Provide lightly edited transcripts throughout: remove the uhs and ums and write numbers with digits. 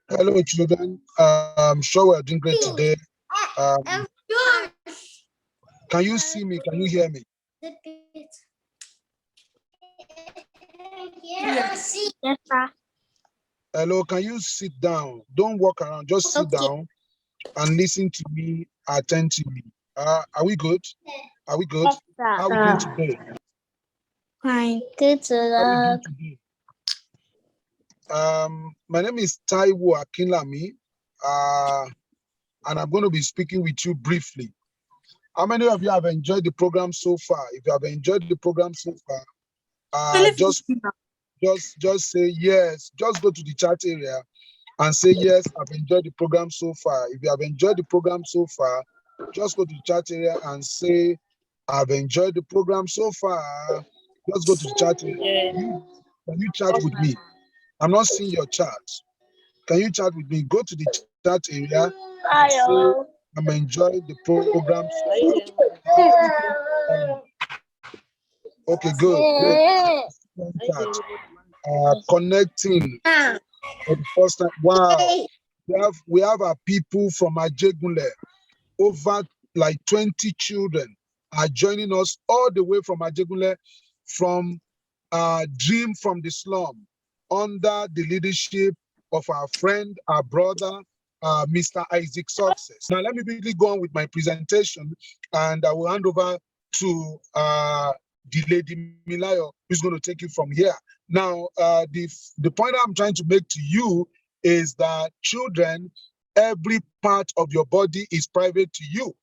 Hello, children. I'm sure we're doing great today. Um, can you see me? Can you hear me? Yes, sir. Hello, can you sit down? Don't walk around. Just sit down and listen to me attentively. Are we good? Are we good? Yes, sir. How are we doing today? Fine. Good How are we luck. doing today? My name is Taiwo Akinlami, and I'm going to be speaking with you briefly. How many of you have enjoyed the program so far? If you have enjoyed the program so far, just say yes. Just go to the chat area and say yes, I've enjoyed the program so far. If you have enjoyed the program so far, just go to the chat area and say I've enjoyed the program so far. Just go to the chat area. Can you chat with me? I'm not seeing your chat. Can you chat with me? Go to the chat area and say I'm enjoying the program so far. Okay, good. Chat. Connecting for the first time. Wow. we have our people from Ajegunle. Over like 20 children are joining us all the way from Ajegunle, from Dream from the Slum, under the leadership of our friend, our brother, Mr. Isaac Success. Now, let me quickly go on with my presentation, and I will hand over to the lady Milayo, who's going to take you from here. Now, the point I'm trying to make to you is that children, every part of your body is private to you.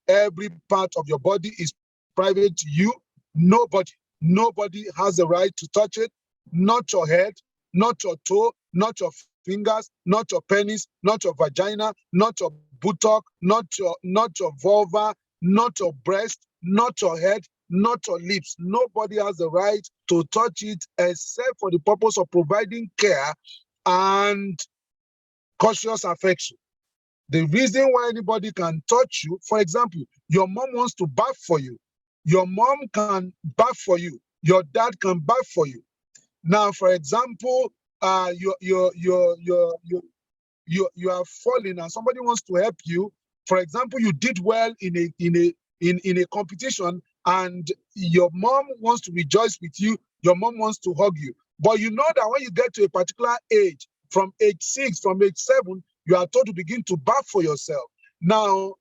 Every part of your body is private to you. Nobody has the right to touch it. Not your head, not your toe, not your fingers, not your penis, not your vagina, not your buttock, not your vulva, not your breast, not your head, not your lips. Nobody has the right to touch it except for the purpose of providing care and cautious affection. The reason why anybody can touch you, for example, your mom wants to bath for you. Your mom can bath for you. Your dad can bath for you. Now, for example, you are falling and somebody wants to help you. For example, you did well in a competition and your mom wants to rejoice with you. Your mom wants to hug you. But you know that when you get to a particular age, from age 6, from age 7, you are told to begin to bath for yourself. Now,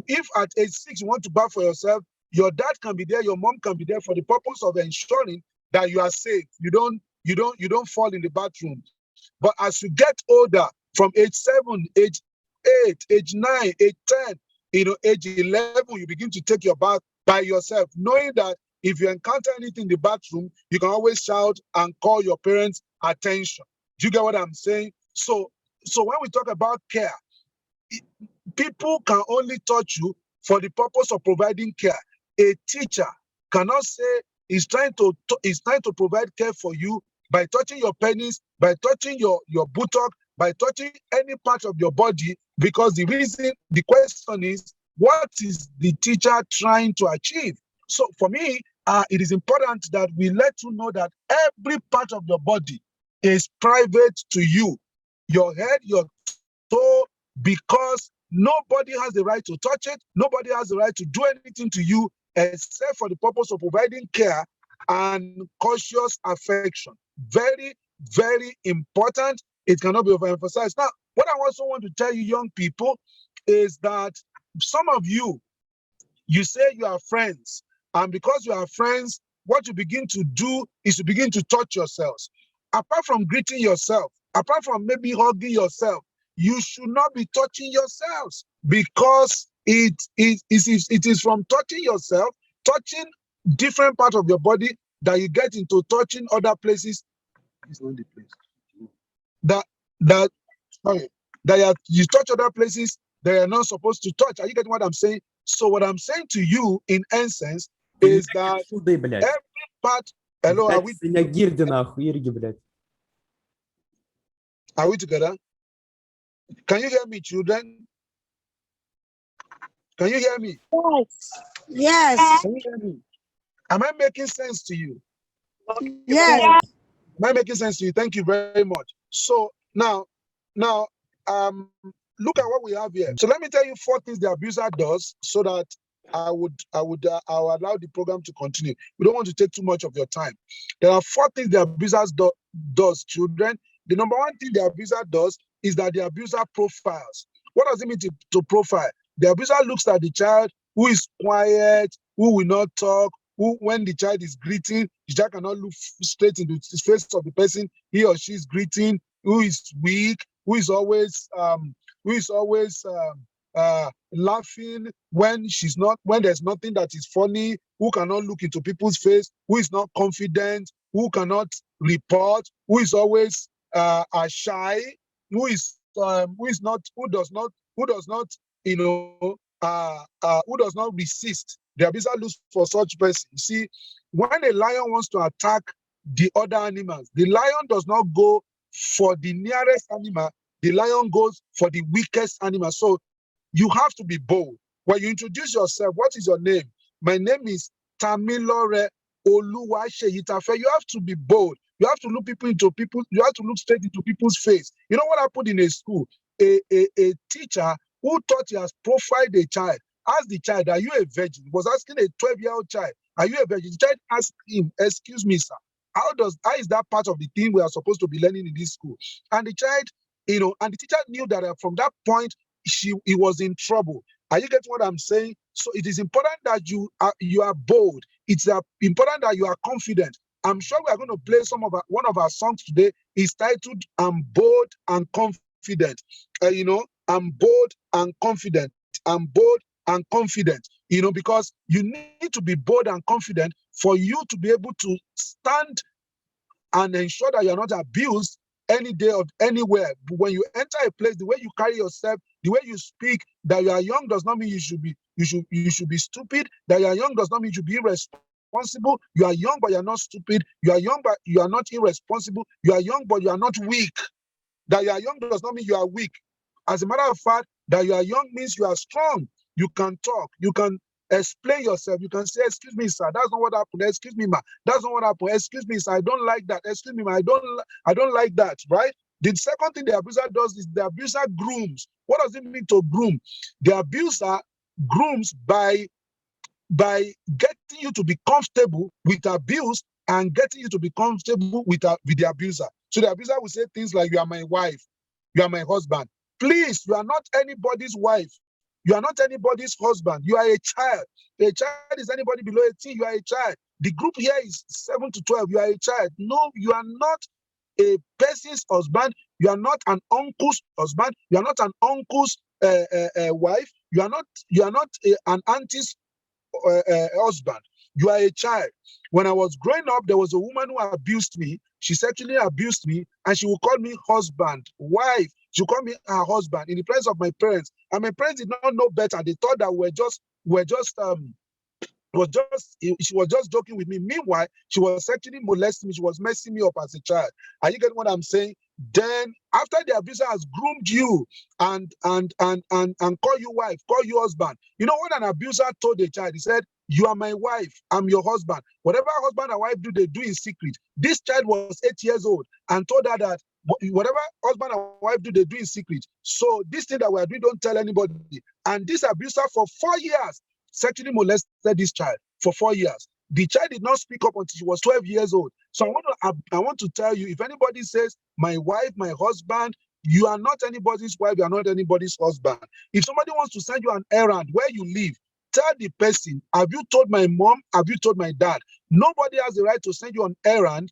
if at age 6 you want to bath for yourself, your dad can be there, your mom can be there for the purpose of ensuring that you are safe. You don't fall in the bathroom. But as you get older, from age 7, age 8, age 9, age 10, age 11, you begin to take your bath by yourself, knowing that if you encounter anything in the bathroom, you can always shout and call your parents' attention. Do you get what I'm saying? So when we talk about care, people can only touch you for the purpose of providing care. A teacher cannot say he's trying to provide care for you by touching your penis, by touching your buttock, by touching any part of your body, because the question is, what is the teacher trying to achieve? So for me, it is important that we let you know that every part of your body is private to you. Your head, your toe, because nobody has the right to touch it. Nobody has the right to do anything to you except for the purpose of providing care and cautious affection. Very, very important. It cannot be overemphasized. Now, what I also want to tell you, young people, is that some of you say you are friends. And because you are friends, what you begin to do is to begin to touch yourselves. Apart from greeting yourself, apart from maybe hugging yourself, you should not be touching yourselves, because it is from touching yourself, touching different parts of your body, that you get into touching other places. It's not the place. You touch other places that you're not supposed to touch. Are you getting what I'm saying? So what I'm saying to you, in essence, is that every part. Hello, are we together? Can you hear me, children? Can you hear me? Yes. Can you hear me? Am I making sense to you? Yes. Am I making sense to you? Thank you very much. So now, look at what we have here. So let me tell you 4 things the abuser does, so that I'll allow the program to continue. We don't want to take too much of your time. There are 4 things the abuser does, children. The number 1 thing the abuser does is that the abuser profiles. What does it mean to profile? The abuser looks at the child who is quiet, who will not talk, who, when the child is greeting, the child cannot look straight into the face of the person he or she is greeting, who is weak, who is always laughing when there's nothing that is funny, who cannot look into people's face, who is not confident, who cannot report, who is always shy, who does not resist. The abuser looks for such person. You see, when a lion wants to attack the other animals, the lion does not go for the nearest animal. The lion goes for the weakest animal. So you have to be bold. When you introduce yourself, what is your name? My name is Tamilore Oluwaseyitafe. You have to be bold. You have to look people into people. You have to look straight into people's face. You know what happened in a school? A teacher who thought he has profiled a child asked the child, "Are you a virgin?" He was asking a 12-year-old child, "Are you a virgin?" The child asked him, "Excuse me, sir. How is that part of the thing we are supposed to be learning in this school?" And the child, and the teacher knew that from that point he was in trouble. Are you getting what I'm saying? So it is important that you are bold. It's important that you are confident. I'm sure we are going to play one of our songs today. It's titled "I'm Bold and Confident." I'm bold and confident. I'm bold and confident. Because you need to be bold and confident for you to be able to stand and ensure that you're not abused any day or anywhere. But when you enter a place, the way you carry yourself, the way you speak, that you are young does not mean you should be stupid. That you are young does not mean you should be irresponsible. You are young, but you are not stupid. You are young, but you are not irresponsible. You are young, but you are not weak. That you are young does not mean you are weak. As a matter of fact, that you are young means you are strong. You can talk. You can explain yourself. You can say, "Excuse me, sir, that's not what happened. Excuse me, ma, that's not what happened. Excuse me, sir, I don't like that. Excuse me, ma, I don't like that." Right? The second thing the abuser does is the abuser grooms. What does it mean to groom? The abuser grooms by getting you to be comfortable with abuse and getting you to be comfortable with the abuser. So the abuser will say things like, "You are my wife. You are my husband." Please, you are not anybody's wife. You are not anybody's husband. You are a child. A child is anybody below 18. You are a child. The group here is 7 to 12. You are a child. No, you are not a person's husband. You are not an uncle's husband. You are not an uncle's wife. You are not an auntie's husband. You are a child. When I was growing up, there was a woman who abused me. She sexually abused me, and she would call me husband, wife. She would call me her husband in the presence of my parents. And my parents did not know better. They thought that she was just joking with me. Meanwhile, she was sexually molesting me. She was messing me up as a child. Are you getting what I'm saying? Then after the abuser has groomed you and call you wife, call you husband, you know what an abuser told the child? He said, "You are my wife, I'm your husband. Whatever husband and wife do, they do in secret." This child was 8 years old and told her that whatever husband and wife do, they do in secret. So this thing that we are doing, don't tell anybody. And this abuser for 4 years sexually molested this child for 4 years. The child did not speak up until she was 12 years old. So I want to tell you, if anybody says, "My wife, my husband," you are not anybody's wife, you are not anybody's husband. If somebody wants to send you an errand where you live, tell the person, "Have you told my mom? Have you told my dad?" Nobody has the right to send you on errand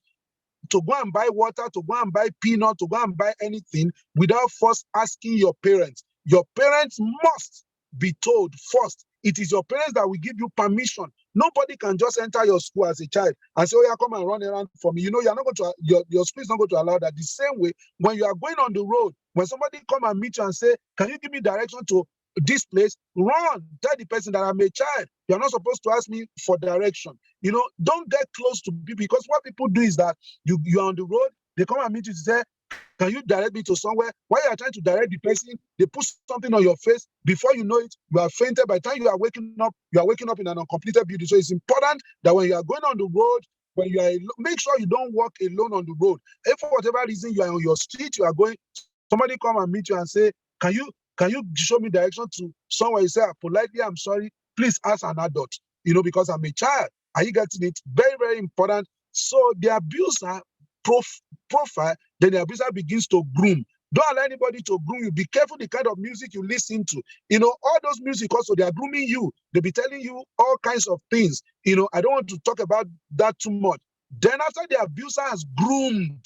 to go and buy water, to go and buy peanut, to go and buy anything without first asking your parents. Your parents must be told first. It is your parents that will give you permission. Nobody can just enter your school as a child and say, "Oh yeah, come and run around for me." You're not going to, your school is not going to allow that. The same way, when you are going on the road, when somebody come and meet you and say, "Can you give me direction to this place?" Run. Tell the person that I'm a child. You're not supposed to ask me for direction. Don't get close to people, because what people do is that you're on the road, they come and meet you to say, "Can you direct me to somewhere?" While you are trying to direct the person, they put something on your face. Before you know it, you are fainted. By the time you are waking up in an uncompleted building. So it's important that when you are going on the road, when you are make sure you don't walk alone on the road. If for whatever reason you are on your street, you are going, somebody come and meet you and say, can you show me direction to somewhere?" You say, "Politely, I'm sorry, please ask an adult, because I'm a child." Are you getting it? Very, very important. So the abuser profile, then the abuser begins to groom. Don't allow anybody to groom you. Be careful the kind of music you listen to. All those music also, they are grooming you. They'll be telling you all kinds of things. I don't want to talk about that too much. Then after the abuser has groomed,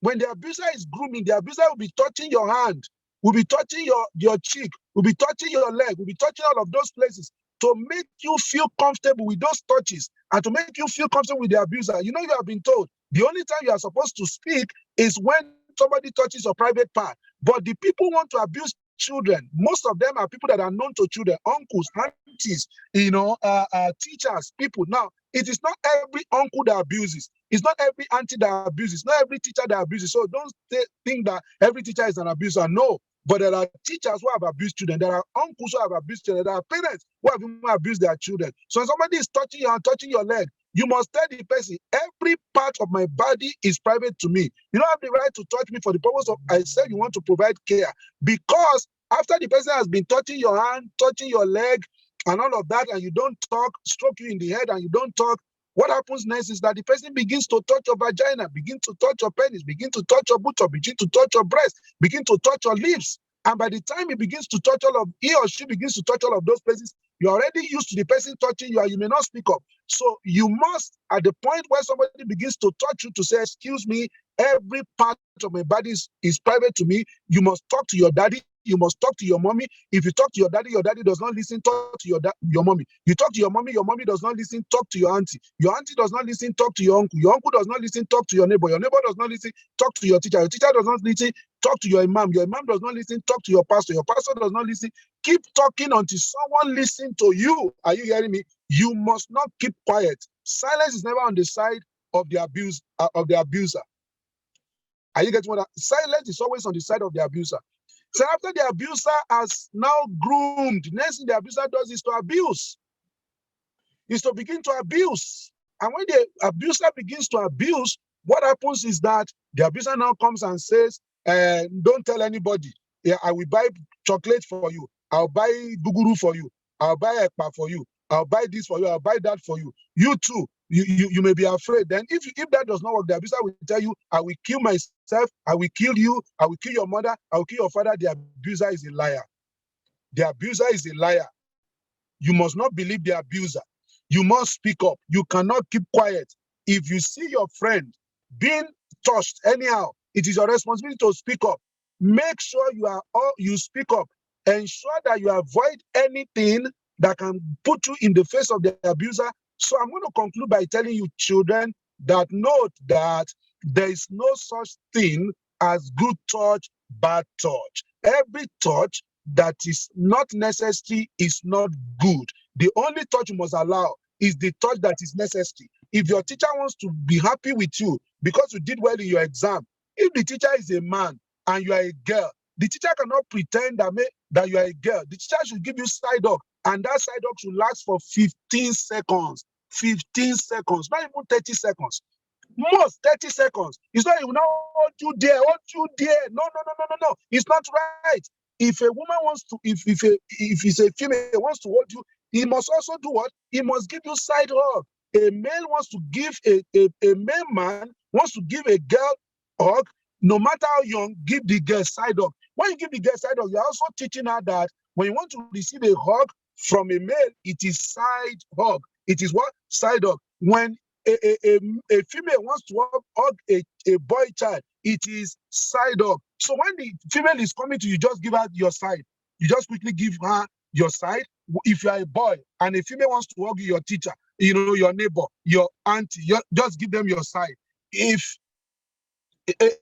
when the abuser is grooming, the abuser will be touching your hand, will be touching your cheek, will be touching your leg, will be touching all of those places to make you feel comfortable with those touches and to make you feel comfortable with the abuser. You have been told the only time you are supposed to speak is when somebody touches your private part. But the people want to abuse children. Most of them are people that are known to children, uncles, aunties, teachers, people. Now, it is not every uncle that abuses. It's not every auntie that abuses. Not every teacher that abuses. So don't think that every teacher is an abuser. No. But there are teachers who have abused children. There are uncles who have abused children. There are parents who have even abused their children. So when somebody is touching you and touching your leg, you must tell the person, every part of my body is private to me. You don't have the right to touch me for the purpose of, I said you want to provide care. Because after the person has been touching your hand, touching your leg, and all of that, and you don't talk, stroke you in the head, and you don't talk, what happens next is that the person begins to touch your vagina, begin to touch your penis, begin to touch your buttock, begin to touch your breast, begin to touch your lips. And by the time he begins to touch he or she begins to touch all of those places, you're already used to the person touching you, and you may not speak up. So you must, at the point where somebody begins to touch you, to say, excuse me, every part of my body is private to me. You must talk to your daddy. You must talk to your mommy. If you talk to your daddy does not listen, talk to your mommy. You talk to your mommy does not listen, talk to your auntie. Your auntie does not listen, talk to your uncle. Your uncle does not listen, talk to your neighbor. Your neighbor does not listen, talk to your teacher. Your teacher does not listen, talk to your imam. Your imam does not listen, talk to your pastor. Your pastor does not listen. Keep talking until someone listens to you. Are you hearing me? You must not keep quiet. Silence is never on the side of the abuser. Are you getting what silence is always on the side of the abuser. So after the abuser has now groomed, the next thing the abuser does is to abuse. Is to begin to abuse. And when the abuser begins to abuse, what happens is that the abuser now comes and says, don't tell anybody. Yeah, I will buy chocolate for you. I'll buy guguru for you. I'll buy ekpa for you. I'll buy this for you. I'll buy that for you. You too. You may be afraid. Then if that does not work, the abuser will tell you, I will kill myself. I will kill you. I will kill your mother. I will kill your father. The abuser is a liar. The abuser is a liar. You must not believe the abuser. You must speak up. You cannot keep quiet. If you see your friend being touched anyhow, it is your responsibility to speak up. Make sure you speak up. Ensure that you avoid anything that can put you in the face of the abuser. So I'm going to conclude by telling you, children, that note that there is no such thing as good touch, bad touch. Every touch that is not necessary is not good. The only touch you must allow is the touch that is necessary. If your teacher wants to be happy with you because you did well in your exam, if the teacher is a man and you are a girl, the teacher cannot pretend that you are a girl. The teacher should give you side hug, and that side hug should last for 15 seconds. 15 seconds, not even 30 seconds. Most 30 seconds. It's not even hold you there. No. It's not right. If a woman wants to, if it's a female wants to hold you, he must also do what? He must give you side hug. A male wants to give a male man wants to give a girl hug, no matter how young, give the girl side hug. When you give the girl side hug, you're also teaching her that when you want to receive a hug from a male, it is side hug. It is what? Side hug. When a female wants to hug a boy child, it is side hug. So when the female is coming to you, just give her your side. You just quickly give her your side. If you are a boy and a female wants to hug your teacher, your neighbor, your auntie, just give them your side. If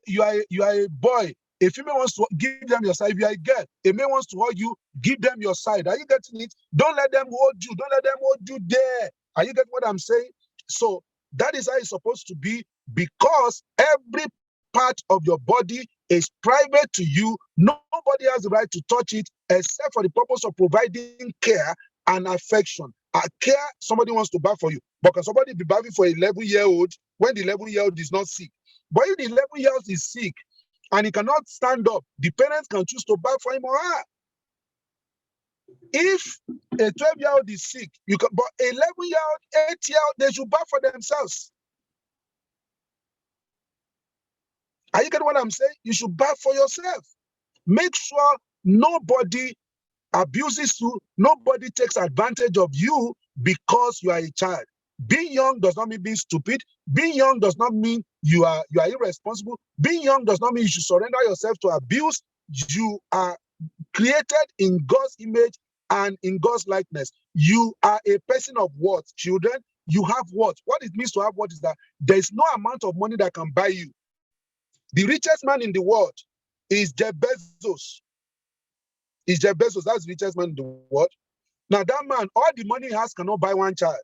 you are a boy, a female wants to give them your side. If you are a girl, a male wants to hug you, give them your side. Are you getting it? Don't let them hold you. Don't let them hold you there. Are you getting what I'm saying? So that is how it's supposed to be, because every part of your body is private to you. Nobody has the right to touch it except for the purpose of providing care and affection. Care, somebody wants to bath for you, but can somebody be bathing for an 11-year-old when the 11-year-old is not sick? But if the 11-year-old is sick and he cannot stand up, the parents can choose to bath for him or her. If a 12-year-old is sick, but 11-year-old, 8-year-old, they should bath for themselves. Are you getting what I'm saying? You should bath for yourself. Make sure nobody abuses you, nobody takes advantage of you because you are a child. Being young does not mean being stupid. Being young does not mean you are irresponsible. Being young does not mean you should surrender yourself to abuse. You are created in God's image and in God's likeness. You are a person of what, children? You have what? What it means to have what is that there is no amount of money that can buy you. The richest man in the world is Jeff Bezos. Jeff Bezos, that's the richest man in the world. Now that man, all the money he has cannot buy one child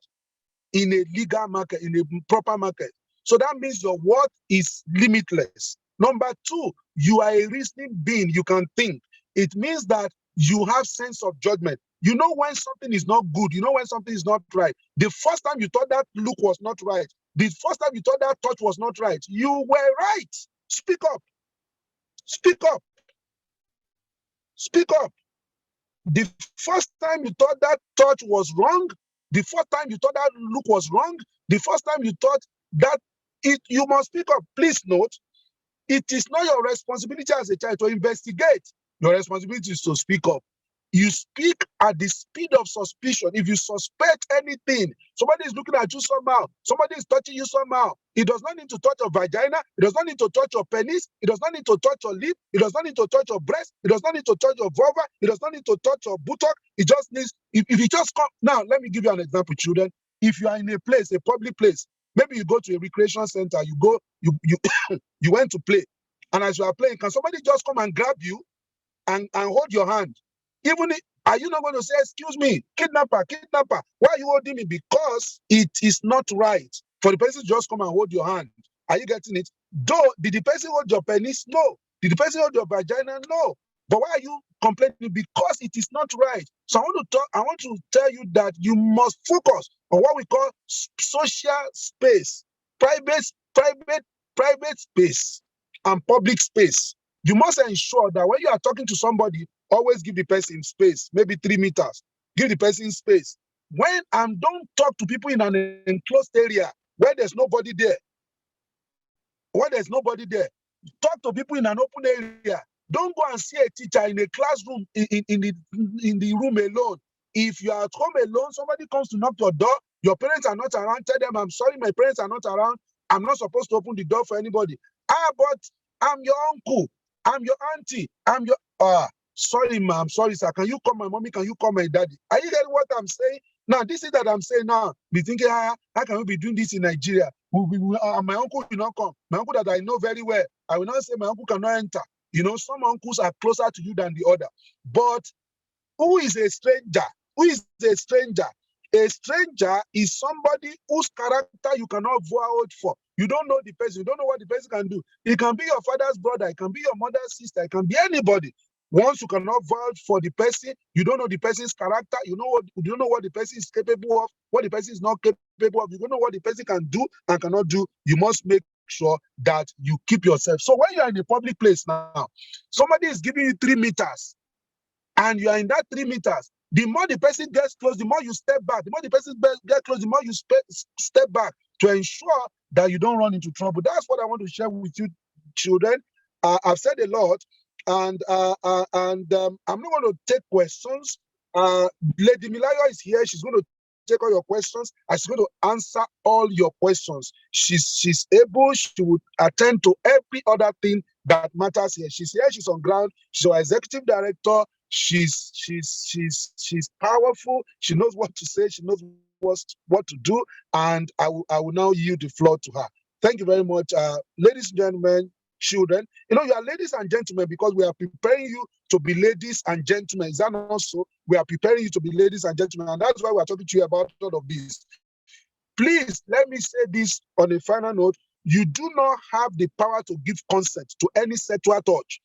in a legal market, in a proper market. So that means your worth is limitless. Number two, you are a reasoning being. You can think. It means that you have sense of judgment. You know when something is not good. You know when something is not right. The first time you thought that look was not right, the first time you thought that touch was not right, you were right. Speak up. Speak up. Speak up. The first time you thought that touch was wrong, the first time you thought that look was wrong, the first time you thought that you must speak up. Please note, it is not your responsibility as a child to investigate. Your responsibility is to speak up. You speak at the speed of suspicion. If you suspect anything, somebody is looking at you somehow, somebody is touching you somehow, it does not need to touch your vagina, it does not need to touch your penis, it does not need to touch your lip, it does not need to touch your breast, it does not need to touch your vulva, it does not need to touch your buttock. It just needs, if you just come. Now, let me give you an example, children. If you are in a place, a public place, maybe you go to a recreation center, you went to play, and as you are playing, can somebody just come and grab you and hold your hand? Even if, are you not going to say, excuse me, kidnapper, kidnapper, why are you holding me? Because it is not right for the person to just come and hold your hand. Are you getting it? Though, did the person hold your penis? No. Did the person hold your vagina? No. But why are you complaining? Because it is not right. So I want to tell you that you must focus on what we call social space, private space, and public space. You must ensure that when you are talking to somebody, always give the person space, maybe 3 meters. Give the person space. Don't talk to people in an enclosed area where there's nobody there. Where there's nobody there. Talk to people in an open area. Don't go and see a teacher in a classroom in the room alone. If you are at home alone, somebody comes to knock your door, your parents are not around, tell them, I'm sorry, my parents are not around. I'm not supposed to open the door for anybody. But I'm your uncle. I'm your auntie. I'm your sorry, ma'am. Sorry, sir. Can you call my mommy? Can you call my daddy? Are you getting what I'm saying? Now, this is that I'm saying now. Be thinking, how can we be doing this in Nigeria? My uncle will not come. My uncle that I know very well. I will not say my uncle cannot enter. You know, some uncles are closer to you than the other. But who is a stranger? Who is a stranger? A stranger is somebody whose character you cannot vouch for. You don't know the person. You don't know what the person can do. It can be your father's brother. It can be your mother's sister. It can be anybody. Once you cannot vouch for the person, you don't know the person's character. You don't know what the person is capable of, what the person is not capable of. You don't know what the person can do and cannot do. You must make sure that you keep yourself. So when you are in a public place now, somebody is giving you 3 meters, and you are in that 3 meters. The more the person gets close, the more you step back. The more the person gets close, the more you step back to ensure that you don't run into trouble. That's what I want to share with you, children. I've said a lot, and I'm not going to take questions. Lady Milayo is here. She's going to take all your questions, and she's going to answer all your questions. She's able. She would attend to every other thing that matters here. She's here. She's on ground. She's our executive director. She's powerful. She knows what to say. She knows what to do. And I will now yield the floor to her. Thank you very much, ladies and gentlemen, children. You know, you are ladies and gentlemen because we are preparing you to be ladies and gentlemen. Is that not so? We are preparing you to be ladies and gentlemen, and that's why we are talking to you about all of this. Please let me say this on a final note. You do not have the power to give consent to any sexual touch.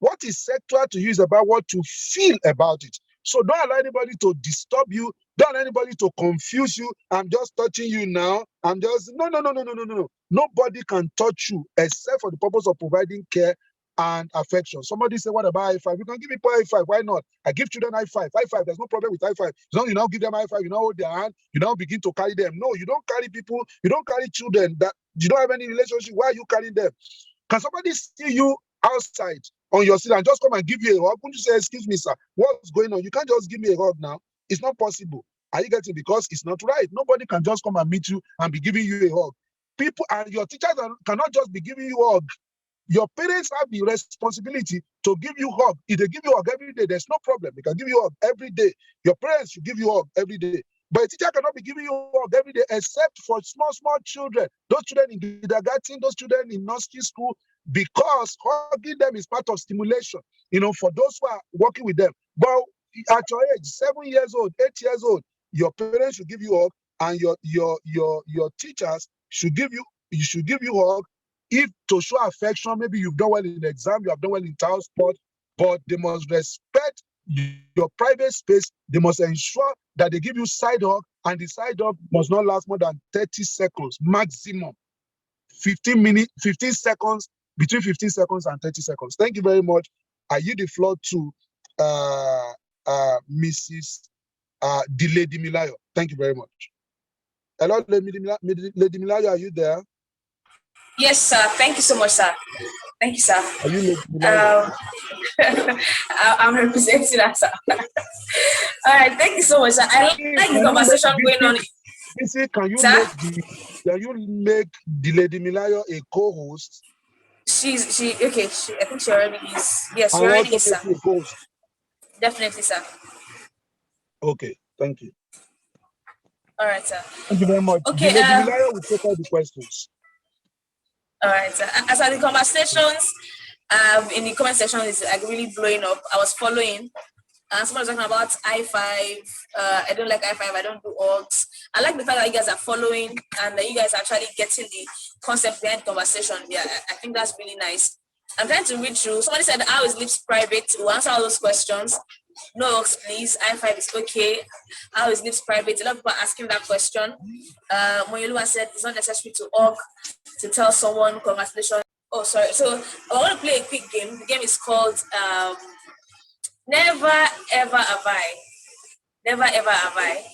What is sexual to you is about what you feel about it. So don't allow anybody to disturb you. Don't allow anybody to confuse you. I'm just touching you now. I'm just, no. Nobody can touch you except for the purpose of providing care and affection. Somebody say, what about high five? You can give people high five. Why not? I give children high five. High five. There's no problem with high five. You now give them high five. You now hold their hand. You now begin to carry them. No, you don't carry people. You don't carry children that you don't have any relationship. Why are you carrying them? Can somebody see you outside on your seat and just come and give you a hug? Wouldn't you say, excuse me, sir, what's going on? You can't just give me a hug now. It's not possible. Are you getting it? Because it's not right. Nobody can just come and meet you and be giving you a hug. People and your teachers cannot just be giving you a hug. Your parents have the responsibility to give you a hug. If they give you a hug every day, there's no problem. They can give you a hug every day. Your parents should give you a hug every day. But a teacher cannot be giving you a hug every day except for small children. Those children in kindergarten, those children in nursery school, because hugging them is part of stimulation, you know, for those who are working with them. But at your age, 7 years old, 8 years old, your parents should give you a hug, and your teachers should give you a hug. If to show affection, maybe you've done well in the exam, you have done well in child sport, but they must respect your private space. They must ensure that they give you side hug, and the side hug must not last more than 30 seconds maximum. 15 seconds, between 15 seconds and 30 seconds. Thank you very much. I yield the floor to Mrs. Lady Milayo. Thank you very much. Hello, Lady Milayo, are you there? Yes, sir. Thank you so much, sir. Thank you, sir. Are you Lady Milayo? I'm representing that, sir. All right, thank you so much, sir. I like the conversation going on. Can you make the Lady Milayo a co-host? I think she already is. Yes, she already is, sir. Definitely, sir. Okay, thank you. All right, sir. Thank you very much. Okay, the Lady Milayo will take all the questions. All right, sir. As for the conversations, in the comment section is like really blowing up. I was following. Someone was talking about I5. I don't like I5. I don't do orgs. I like the fact that you guys are following and that you guys are actually getting the concept behind the conversation. Yeah, I think that's really nice. I'm trying to read through. Somebody said, how is Lips private? We'll answer all those questions. No orgs, please. I5 is okay. How is Lips private? A lot of people are asking that question. Moyolua said, it's not necessary to org to tell someone congratulations. Oh, sorry. So I want to play a quick game. The game is called Never Ever Have I. Never Ever Have I.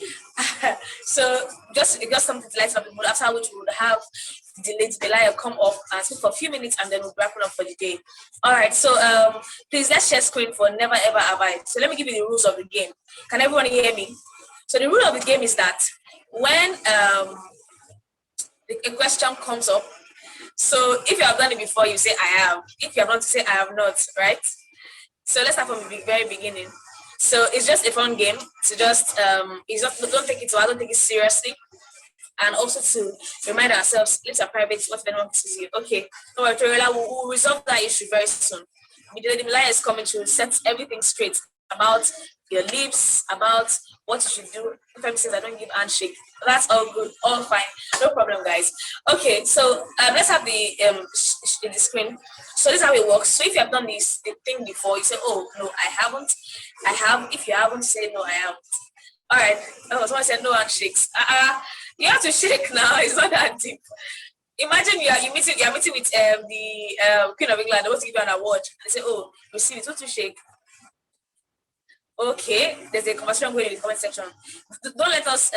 So just something to light up the mood, after which we would have the Lady Milayo come up and speak for a few minutes and then we'll wrap it up for the day. All right, so please let's share screen for Never Ever Have I. So let me give you the rules of the game. Can everyone hear me? So the rule of the game is that when a question comes up, so if you have done it before, you say I have. If you have not, you say I have not, right? So let's start from the very beginning. So it's just a fun game to just it's not, don't take it don't take it seriously, and also to remind ourselves lips are private. What if anyone sees you? Okay, no worry, Toriola, we'll resolve that issue very soon. The Milayo is coming to set everything straight about your lips, about what you should do. If says I don't give handshake, that's all good, all fine, no problem, guys. Okay, so let's have the screen. So this is how it works. So if you have done the thing before, you say, oh no, I haven't. I have. If you haven't, say no, I haven't. All right. Oh, someone said no handshakes. You have to shake now. It's not that deep. Imagine you're meeting with the Queen of England. They want to give you an award. They say, oh, receive it. What to shake? Okay, there's a conversation going in the comment section. Don't let us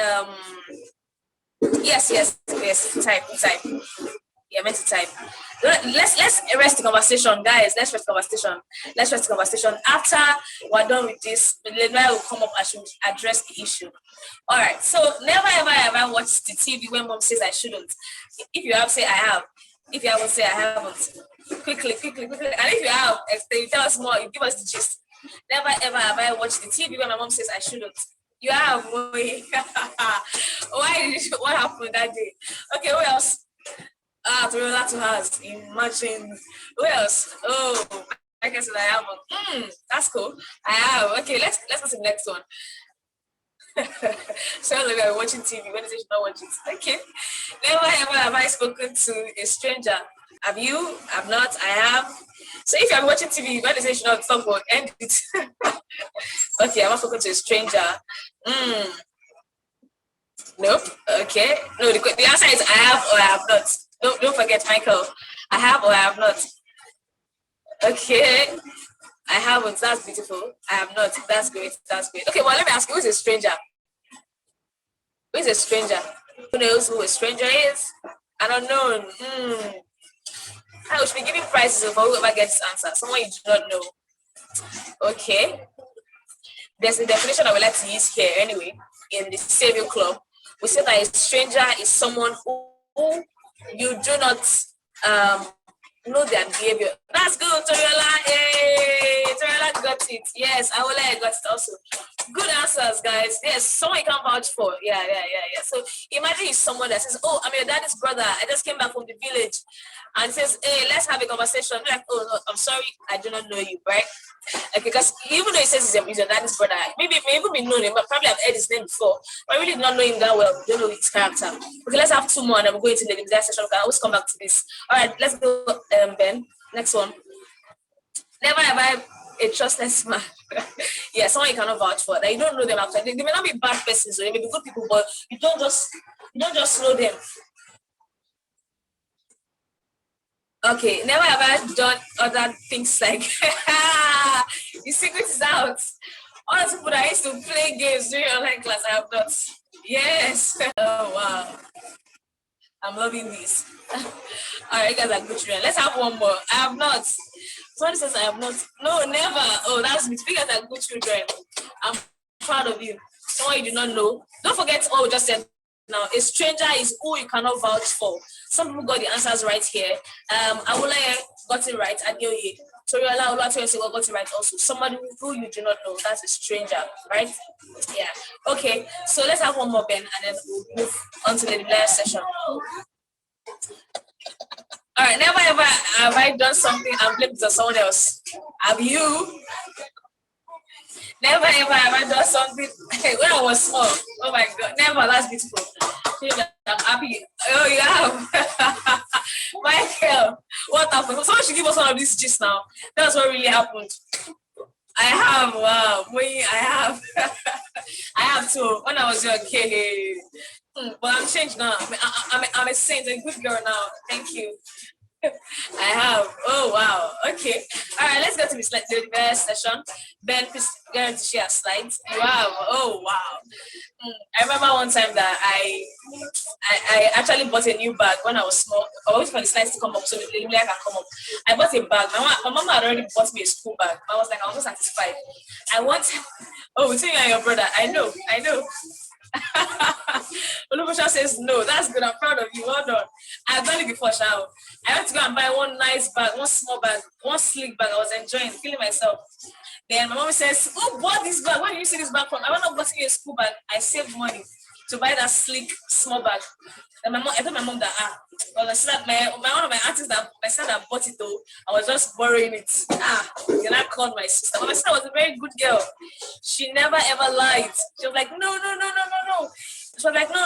yes. Type. Yeah, meant to type. Let's rest the conversation, guys. Let's rest the conversation. After we're done with this, the lady will come up and she'll address the issue. All right. So never ever have I watched the TV when mom says I shouldn't. If you have, say I have. If you haven't, say I haven't. Quickly. And if you have, you tell us more. You give us the gist. Never ever have I watched the TV when my mom says I shouldn't. You have. Why? What happened that day? Okay, who else? Toriola to has. Imagine. Who else? Oh, I guess I haven't. That's cool. I have. Okay, let's go to the next one. So like I'm watching TV when they should not watch it. Okay. Never ever have I spoken to a stranger. Have you? Have not? I have. So if you're watching TV, when they say you should not talk about, end it. Okay, I'm not spoken to a stranger. Nope. Okay. No, the answer is I have or I have not. Don't forget, Michael. I have or I have not. Okay. I haven't. That's beautiful. I have not. That's great. Okay, well, let me ask you, who's a stranger? Who is a stranger? Who knows who a stranger is? An unknown. I should be giving prizes for whoever gets this answer. Someone you do not know. Okay. There's a definition I would like to use here anyway. In the SAFEVILLE Club, we say that a stranger is someone who you do not know their behavior. That's good, Toriola. Hey, Toriola got it. Yes, I will got it also. Good answers, guys. Yes, someone you can vouch for. Yeah. So imagine it's someone that says, oh, I'm your daddy's brother. I just came back from the village. And says, hey, let's have a conversation. You're like, oh, no, I'm sorry, I do not know you, right? Like, because even though he says he's your daddy's brother, maybe may even be known him, but probably I've heard his name before. But I really do not know him that well. Don't know his character. Okay, let's have two more and I'm going to the desire session. I always come back to this. All right, let's go, Ben. Next one. Never have I a trustless man. Yeah, someone you cannot vouch for. That you don't know them actually. They may not be bad persons, or they may be good people, but you don't just know them. Okay, never have I done other things like the secret is out. All the people that used to play games during online class, I have not. Yes. Oh wow. I'm loving this. All right, you guys are good children. Let's have one more. I have not. Someone says I have not. No, never. Oh, that's me. You guys are good children. I'm proud of you. Someone you do not know. Don't forget what we just said now. A stranger is who you cannot vouch for. Some people got the answers right here. Awolaye got it right. Adeoye. Toriola Oluwatoyinsiwo got it right also. Somebody who you do not know. That's a stranger, right? Yeah. Okay. So let's have one more, Ben, and then we'll move on to the last session. All right. Never ever have I done something and blamed it on someone else. Have you? Never ever have I done something when I was small. Oh my God. Never. That's beautiful. I'm happy. Oh, you have. Michael, what happened? Someone should give us one of these gist now. That's what really happened. I have. Wow. I have. I have too. When I was young, okay. But I'm changed now. I'm a saint, a good girl now. Thank you. I have. Oh wow. Okay. All right. Let's go to the first session. Ben, please get to share slides. You have. Oh wow. I remember one time that I actually bought a new bag when I was small. I always for the slides to come up so the I can come up. I bought a bag. My mom had already bought me a school bag. I was like, I was so satisfied. I want. Oh, between you and your brother. I know. Olubusha says no. That's good. I'm proud of you. Well done. I've done it before, Shao. I went to go and buy one nice bag, one small bag, one sleek bag. I was enjoying, feeling myself. Then my mom says, "Who bought this bag? Where did you see this bag from?" I went up buying a school bag. I saved money to buy that sleek small bag. Then I told my mom that well, I said that one of my aunties that my sister that bought it though. I was just borrowing it. Then I called my sister. But my sister was a very good girl. She never ever lied. She was like, no. She was like, no,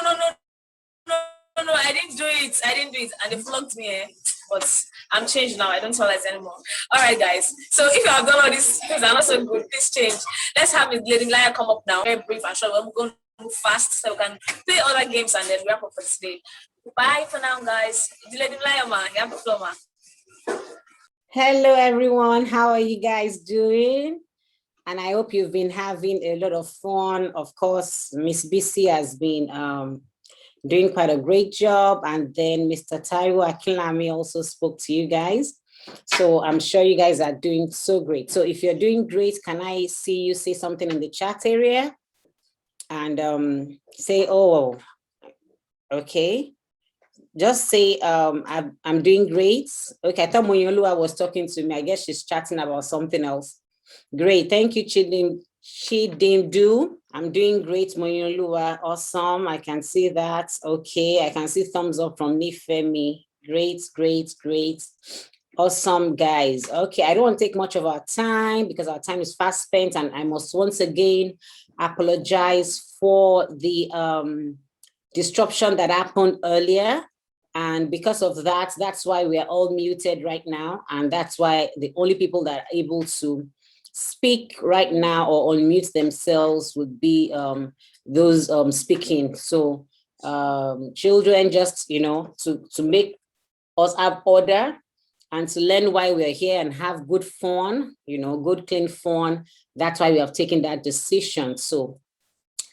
I didn't do it. And they flogged me. But I'm changed now. I don't tell lies anymore. All right, guys. So if you have done all these things are not so good, please change. Let's have Miss Lady Liar come up now. Very brief and short. We're going to move fast so we can play other games and then wrap up for today. Bye for now, guys. Lady Liar, ma. You have the floor, ma. Hello, everyone. How are you guys doing? And I hope you've been having a lot of fun. Of course, Miss BC has been doing quite a great job. And then Mr. Taiwo Akinlami also spoke to you guys. So I'm sure you guys are doing so great. So if you're doing great, can I see you say something in the chat area? And say, oh, okay. Just say, I'm doing great. Okay, I thought Monyolua was talking to me. I guess she's chatting about something else. Great, thank you, Chidindu. I'm doing great, Monyolua. Awesome, I can see that. Okay, I can see thumbs up from Nifemi. Great. Awesome, guys. Okay, I don't want to take much of our time because our time is fast spent, and I must once again apologize for the disruption that happened earlier. And because of that, that's why we are all muted right now. And that's why the only people that are able to speak right now or unmute themselves would be those speaking. So children, just, to make us have order and to learn why we're here and have good fun, good, clean fun. That's why we have taken that decision. So,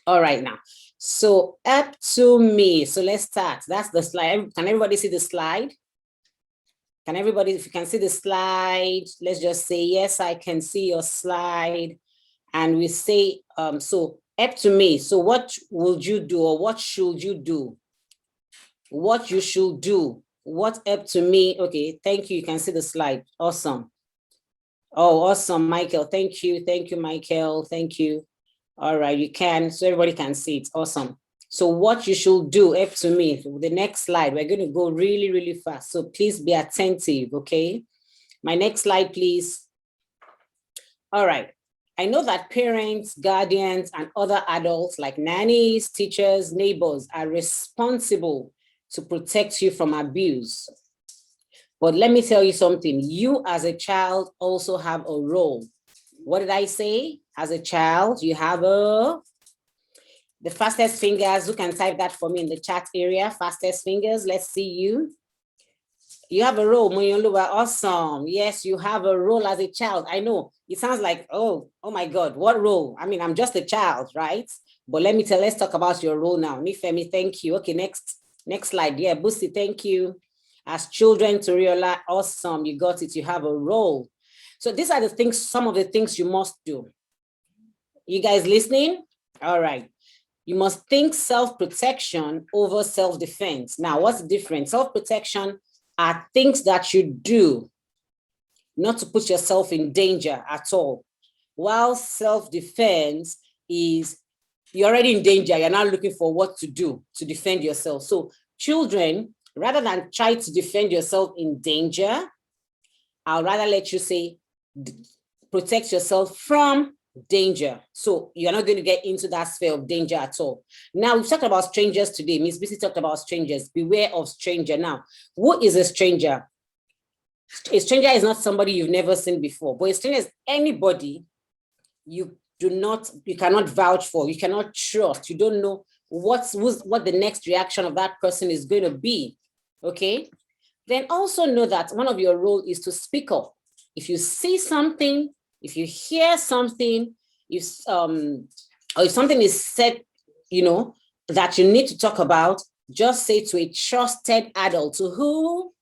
all right now. So up to me. So let's start. That's the slide. Can everybody see the slide? Can everybody, if you can see the slide, let's just say, yes, I can see your slide. And we say, so up to me. So what would you do or what should you do? What you should do. What up to me? Okay, thank you. You can see the slide. Awesome. Oh, awesome, Michael. Thank you. Thank you, Michael. Thank you. All right, you can, so everybody can see it. Awesome. So what you should do, up to me, the next slide, we're going to go really, really fast. So please be attentive, okay? My next slide, please. All right. I know that parents, guardians, and other adults like nannies, teachers, neighbors are responsible to protect you from abuse. But let me tell you something, you as a child also have a role. What did I say? As a child, you have the fastest fingers. Who can type that for me in the chat area? Fastest fingers. Let's see you. You have a role, Muyoluwa. Awesome. Yes, you have a role as a child. I know it sounds like, oh my God, what role? I mean, I'm just a child, right? But let's talk about your role now. Nifemi, thank you. Okay, next slide. Yeah, Busi, thank you. As children, Toriola, awesome. You got it. You have a role. So these are the things, some of the things you must do. You guys listening? All right. You must think self-protection over self-defense. Now, what's the difference? Self-protection are things that you do not to put yourself in danger at all. While self-defense is you're already in danger, you're now looking for what to do to defend yourself. So children, rather than try to defend yourself in danger, I'll rather let you say, protect yourself from danger. So you're not going to get into that sphere of danger at all. Now, we've talked about strangers today. Miss BC talked about strangers. Beware of stranger. Now, who is a stranger? A stranger is not somebody you've never seen before, but a stranger is anybody you cannot vouch for, you cannot trust, you don't know what the next reaction of that person is going to be, okay? Then also know that one of your roles is to speak up. If you see something, if you hear something, or if something is said, that you need to talk about, just say to a trusted adult. To who?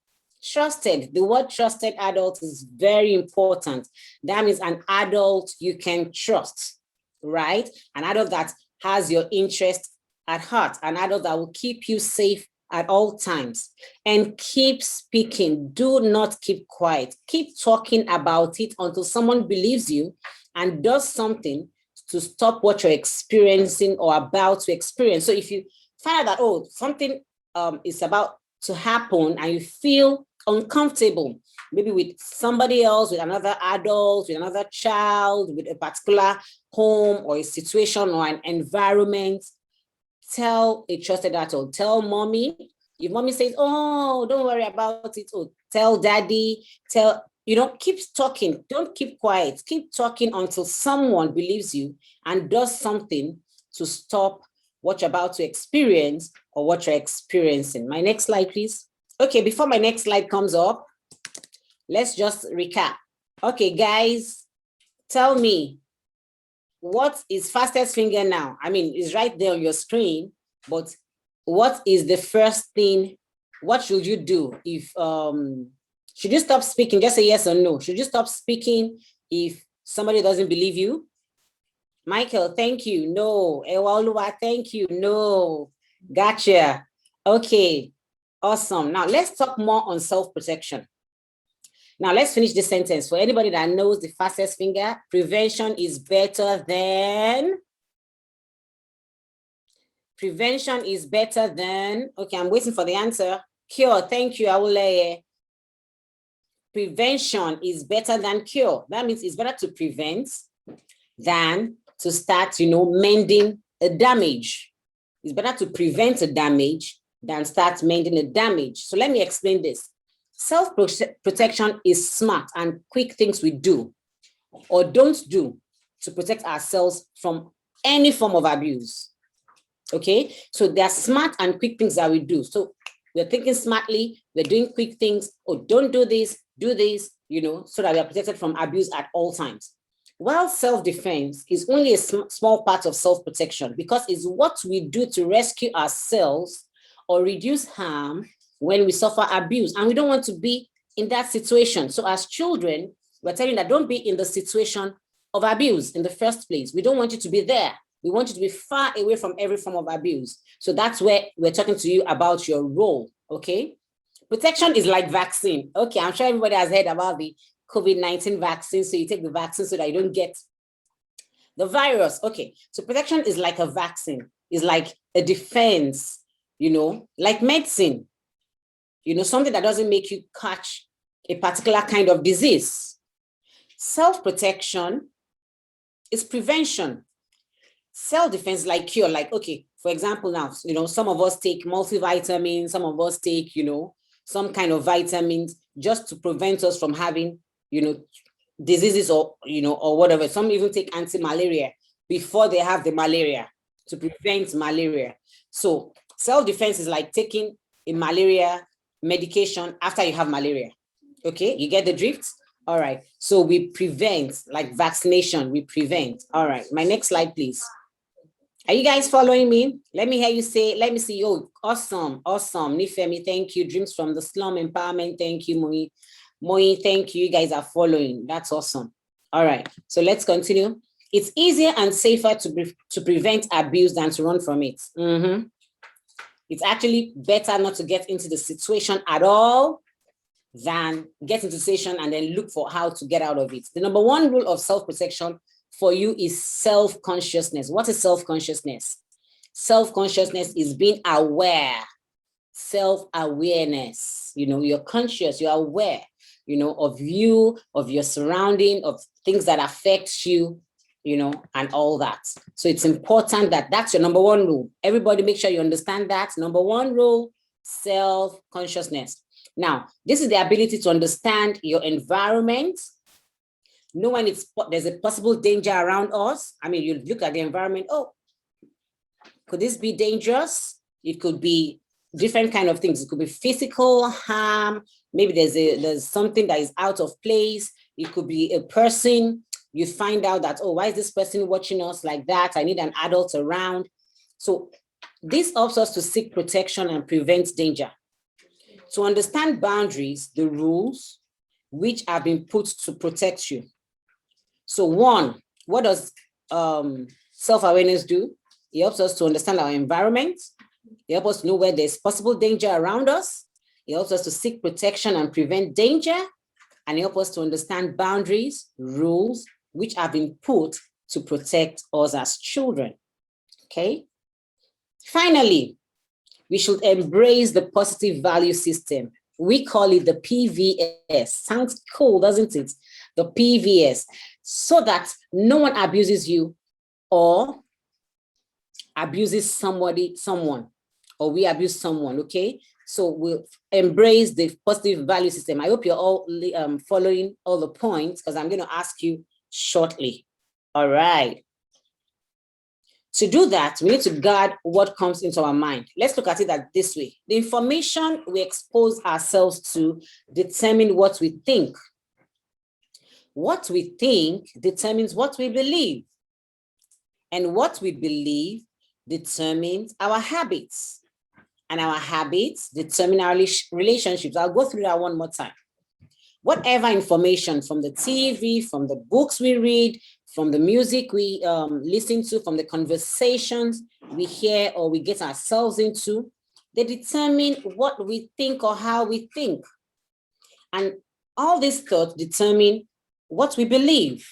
Trusted. The word trusted adult is very important. That means an adult you can trust, right? An adult that has your interest at heart, an adult that will keep you safe at all times. And keep speaking. Do not keep quiet. Keep talking about it until someone believes you and does something to stop what you're experiencing or about to experience. So if you find out that, something is about to happen and you feel uncomfortable, maybe with somebody else, with another adult, with another child, with a particular home or a situation or an environment, tell a trusted adult. Tell mommy. If mommy says, oh, don't worry about it, tell daddy, keep talking. Don't keep quiet. Keep talking until someone believes you and does something to stop what you're about to experience or what you're experiencing. My next slide, please. Okay, before my next slide comes up, let's just recap. Okay, guys, tell me, what is fastest finger now? I mean, it's right there on your screen, but what is the first thing? What should you do if, should you stop speaking? Just say yes or no. Should you stop speaking if somebody doesn't believe you? Michael, thank you. No. Ewaoluwa, thank you. No. Gotcha. Okay. Awesome. Now let's talk more on self-protection. Now let's finish this sentence. For anybody that knows the fastest finger, prevention is better than. Prevention is better than. Okay, I'm waiting for the answer. Cure. Thank you, Awuleye. Prevention is better than cure. That means it's better to prevent than to start, mending a damage. It's better to prevent a damage than start mending a damage. So let me explain this. Self-protection is smart and quick things we do or don't do to protect ourselves from any form of abuse. Okay, so there are smart and quick things that we do. So we're thinking smartly, we're doing quick things, don't do this, do this, so that we are protected from abuse at all times. While self-defense is only a small part of self-protection because it's what we do to rescue ourselves or reduce harm when we suffer abuse, and we don't want to be in that situation. So as children, we're telling you that don't be in the situation of abuse in the first place. We don't want you to be there. We want you to be far away from every form of abuse. So that's where we're talking to you about your role, okay? Protection is like vaccine. Okay, I'm sure everybody has heard about the COVID-19 vaccine. So you take the vaccine so that you don't get the virus. Okay, so protection is like a vaccine. It's like a defense, like medicine. Something that doesn't make you catch a particular kind of disease. Self-protection is prevention. Self-defense like cure, like, okay, for example, now, some of us take multivitamins, some of us take, some kind of vitamins just to prevent us from having, diseases or, or whatever. Some even take anti-malaria before they have the malaria to prevent malaria. So self-defense is like taking a malaria medication after you have malaria. Okay, you get the drift? All right, so we prevent, like vaccination, we prevent. All right, my next slide, please. Are you guys following me? Let me hear you say, let me see. Oh, awesome, awesome. Nifemi, thank you. Dreams from the Slum Empowerment, thank you. Moi, thank you. You guys are following. That's awesome. All right, so let's continue. It's easier and safer to prevent abuse than to run from it. It's actually better not to get into the situation at all than get into the situation and then look for how to get out of it. The number one rule of self-protection for you is self-consciousness. What is self-consciousness? Self-consciousness is being aware, self-awareness. You're conscious, you're aware, of you, of your surrounding, of things that affect you, and all that. So it's important that that's your number one rule. Everybody make sure you understand that. Number one rule, self-consciousness. Now, this is the ability to understand your environment, know when there's a possible danger around us. I mean, you look at the environment, oh, could this be dangerous? It could be different kind of things. It could be physical harm. Maybe there's something that is out of place. It could be a person. You find out that, oh, why is this person watching us like that? I need an adult around. So this helps us to seek protection and prevent danger. To understand boundaries, the rules which have been put to protect you. So one, what does self-awareness do? It helps us to understand our environment. It helps us to know where there's possible danger around us. It helps us to seek protection and prevent danger. And it helps us to understand boundaries, rules, which have been put to protect us as children. Okay. Finally, we should embrace the positive value system. We call it the PVS. Sounds cool, doesn't it? The PVS, so that no one abuses you or abuses someone, or we abuse someone, okay? So we'll embrace the positive value system. I hope you're all following all the points, because I'm going to ask you shortly. All right. To do that, we need to guard what comes into our mind. Let's look at it this way. The information we expose ourselves to determine what we think. What we think determines what we believe. And what we believe determines our habits. And our habits determine our relationships. I'll go through that one more time. Whatever information from the TV, from the books we read, from the music we listen to, from the conversations we hear or we get ourselves into, they determine what we think or how we think. And all these thoughts determine what we believe.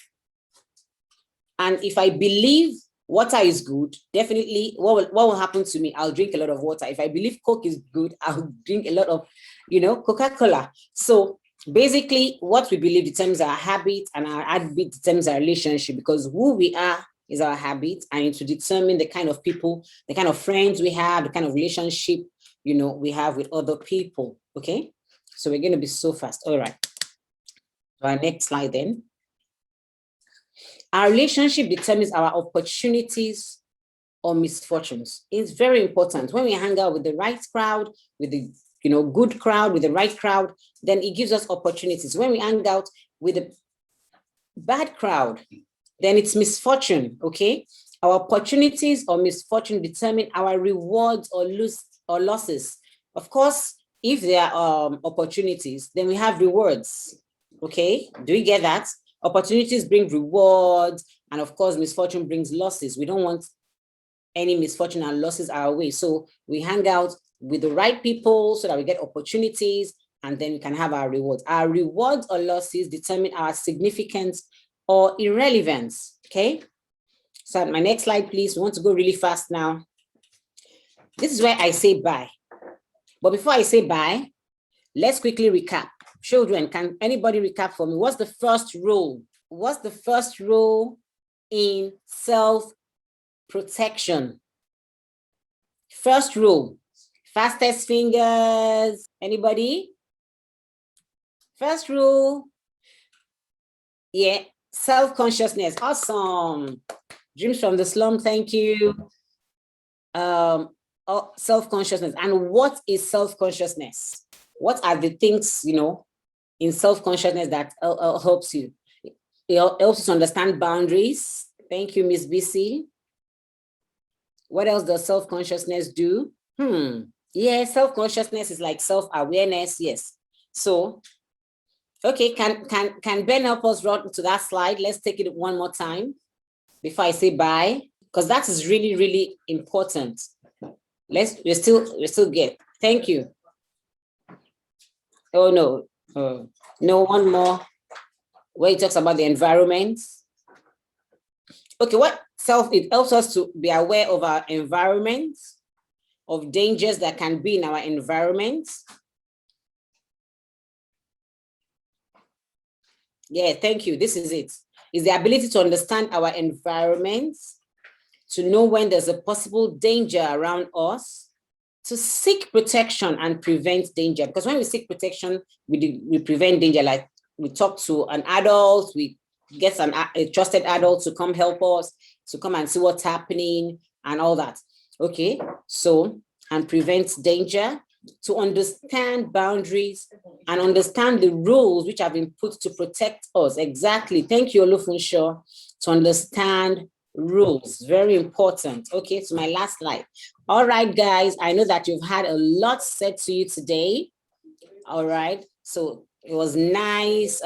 And if I believe water is good, definitely what will happen to me? I'll drink a lot of water. If I believe Coke is good, I'll drink a lot of, Coca-Cola. So basically, what we believe determines our habit, and our habit determines our relationship, because who we are is our habit, and it will determine the kind of people, the kind of friends we have, the kind of relationship, we have with other people, okay? So we're going to be so fast. All right. So our next slide then. Our relationship determines our opportunities or misfortunes. It's very important. When we hang out with the right crowd, with the good crowd, with the right crowd, then it gives us opportunities. When we hang out with a bad crowd, then it's misfortune, okay? Our opportunities or misfortune determine our rewards or losses. Of course, if there are opportunities, then we have rewards, okay? Do you get that? Opportunities bring rewards, and of course, misfortune brings losses. We don't want any misfortune and losses our way. So we hang out with the right people so that we get opportunities, and then we can have our rewards. Our rewards or losses determine our significance or irrelevance, okay? So my next slide, please. We want to go really fast now. This is where I say bye. But before I say bye, let's quickly recap. Children, can anybody recap for me? What's the first rule? What's the first rule in self-protection? First rule, fastest fingers. Anybody? First rule. Yeah, self-consciousness. Awesome. Dreams from the slum. Thank you. Self-consciousness. And what is self-consciousness? What are the things, you know, in self-consciousness that helps you? It helps us understand boundaries. Thank you, Miss BC. What else does self-consciousness do? Yeah, self-consciousness is like self-awareness. Yes. So, okay, can Ben help us run to that slide? Let's take it one more time before I say bye, because that is really, really important. We're still get. Thank you. Oh no, no, one more. Where it talks about the environment. Okay, it helps us to be aware of our environment, of dangers that can be in our environment. Yeah, thank you. This is it. Is the ability to understand our environment, to know when there's a possible danger around us, to seek protection and prevent danger. Because when we seek protection, we prevent danger. Like we talk to an adult, we get a trusted adult to come help us, to come and see what's happening and all that. Okay, so, and prevent danger, to understand boundaries and understand the rules which have been put to protect us. Exactly. Thank you, Olufunsho. To understand rules, very important. Okay, so my last slide. All right, guys, I know that you've had a lot said to you today. All right, so it was nice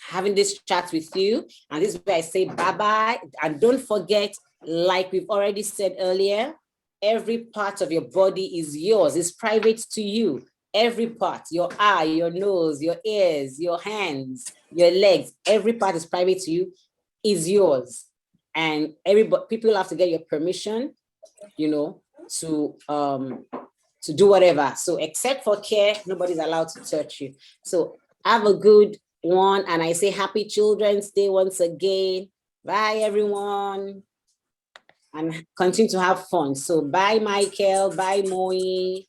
having this chat with you. And this is where I say bye-bye. And don't forget, like we've already said earlier, every part of your body is yours. It's private to you. Every part, your eye, your nose, your ears, your hands, your legs, every part is private to you, is yours. And people have to get your permission, you know, to do whatever. So except for care, nobody's allowed to touch you. So have a good one. And I say happy Children's Day once again. Bye, everyone. And continue to have fun. So bye, Michael. Bye, Moi.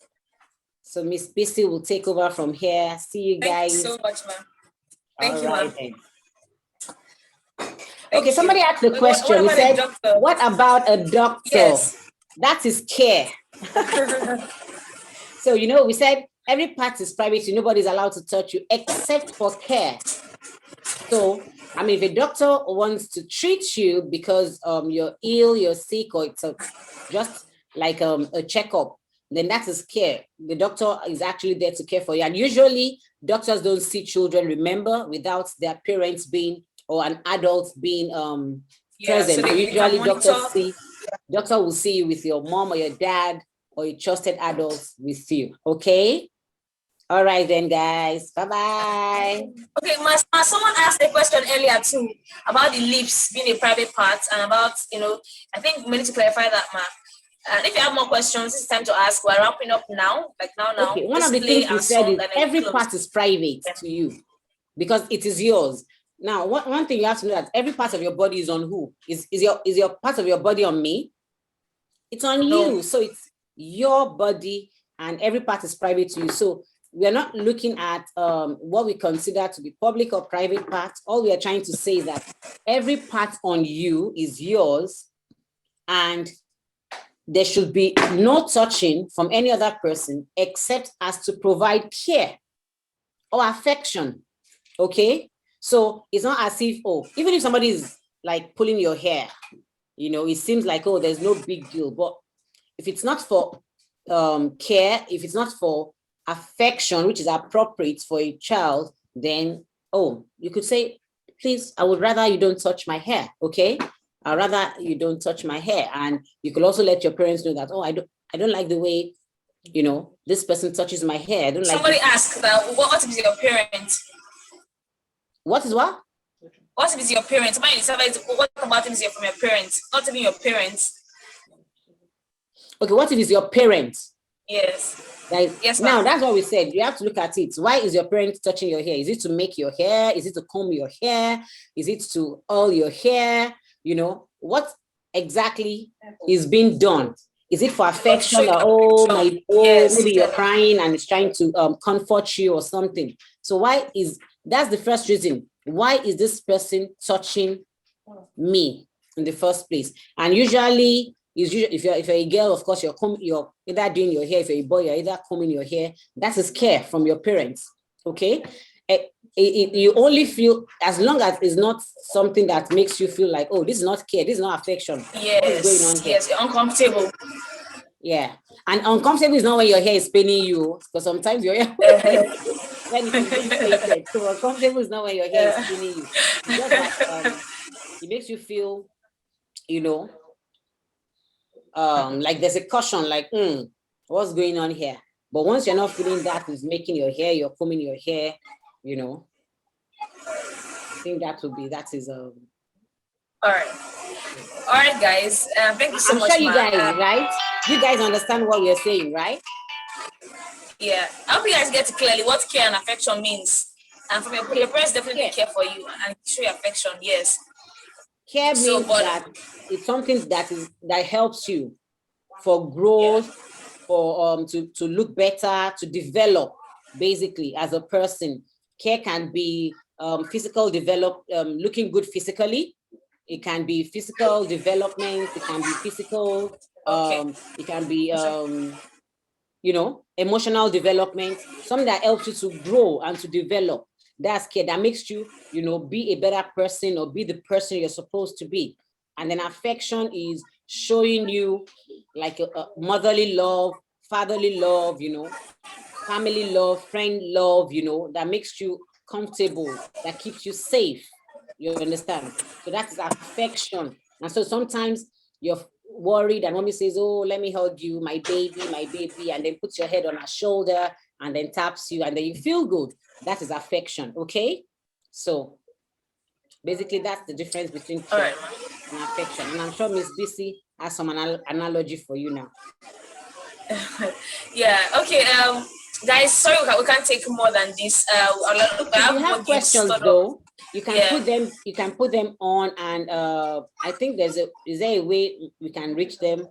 So Miss Bissy will take over from here. See you guys. Thank you so much, ma'am. Thank you, ma'am. Okay, somebody asked the question. He said, what about a doctor? Yes. That is care. So, you know, we said every part is private. Nobody's allowed to touch you except for care. So, I mean, if a doctor wants to treat you because you're ill, you're sick, or it's just like a checkup, then that is care. The doctor is actually there to care for you. And usually doctors don't see children, remember, without their parents being, or an adult being present. So usually doctor will see you with your mom or your dad or your trusted adults with you. Okay. All right then, guys. Bye-bye. Okay, someone asked a question earlier too about the lips being a private part and about, you know, I think we need to clarify that, ma. And if you have more questions, it's time to ask. We're wrapping up now, like now. Okay, one of the things you said is every part is private to you because it is yours. Now, one thing you have to know that every part of your body is on who? Is your part of your body on me? It's on you. So it's your body and every part is private to you. So we are not looking at what we consider to be public or private parts. All we are trying to say is that every part on you is yours and there should be no touching from any other person except as to provide care or affection, okay? So it's not as if, oh, even if somebody is like pulling your hair, you know, it seems like, oh, there's no big deal. But if it's not for care, if it's not for affection, which is appropriate for a child, then, oh, you could say, please, I would rather you don't touch my hair, okay? I'd rather you don't touch my hair. And you could also let your parents know that, oh, I don't like the way, you know, this person touches my hair. I don't like. Somebody asked that, what is your parent? What is what? What is your parents? What about is from your parents? Not even your parents. Okay, what if it's your parents? Yes. Yes, now that's what we said. You have to look at it. Why is your parent touching your hair? Is it to make your hair? Is it to comb your hair? Is it to oil your hair? You know, what exactly is being done? Is it for affection or maybe you're crying and it's trying to comfort you or something? So why is That's the first reason. Why is this person touching me in the first place? And usually, if you're a girl, of course, you're either doing your hair. If you're a boy, you're either combing your hair. That is care from your parents. Okay. You only feel, as long as it's not something that makes you feel like, oh, this is not care, this is not affection. Yes, what's going on here? Yes, you're uncomfortable. Yeah, and uncomfortable is not when your hair is paining you, because sometimes your hair when it is being plaited. So uncomfortable is not when your hair is paining you. It's just that it makes you feel, like there's a caution, like, what's going on here? But once you're not feeling that is making your hair, you're combing your hair, I think that is all right guys, thank you so much. I'm sure you guys, right? You guys understand what we're saying, right? Yeah, I hope you guys get it clearly what care and affection means. And from your parents definitely care for you and show your affection. Yes, care means that it's something that helps you for growth, for to look better, to develop basically as a person. Care can be physical looking good physically. It can be physical development. It can be physical. It can be emotional development. Something that helps you to grow and to develop. That's care. That makes you be a better person or be the person you're supposed to be. And then affection is showing you like a motherly love, fatherly love, family love, friend love, that makes you comfortable, that keeps you safe. You understand? So that's affection. And so sometimes you're worried and mommy says, oh, let me hug you, my baby, and then puts your head on her shoulder and then taps you and then you feel good. That is affection, okay? So basically that's the difference between care and affection. And I'm sure Miss BC has some analogy for you now. Yeah, okay. Guys, sorry we can't take more than this. If you have questions though, you can put them on, and I think is there a way we can reach them?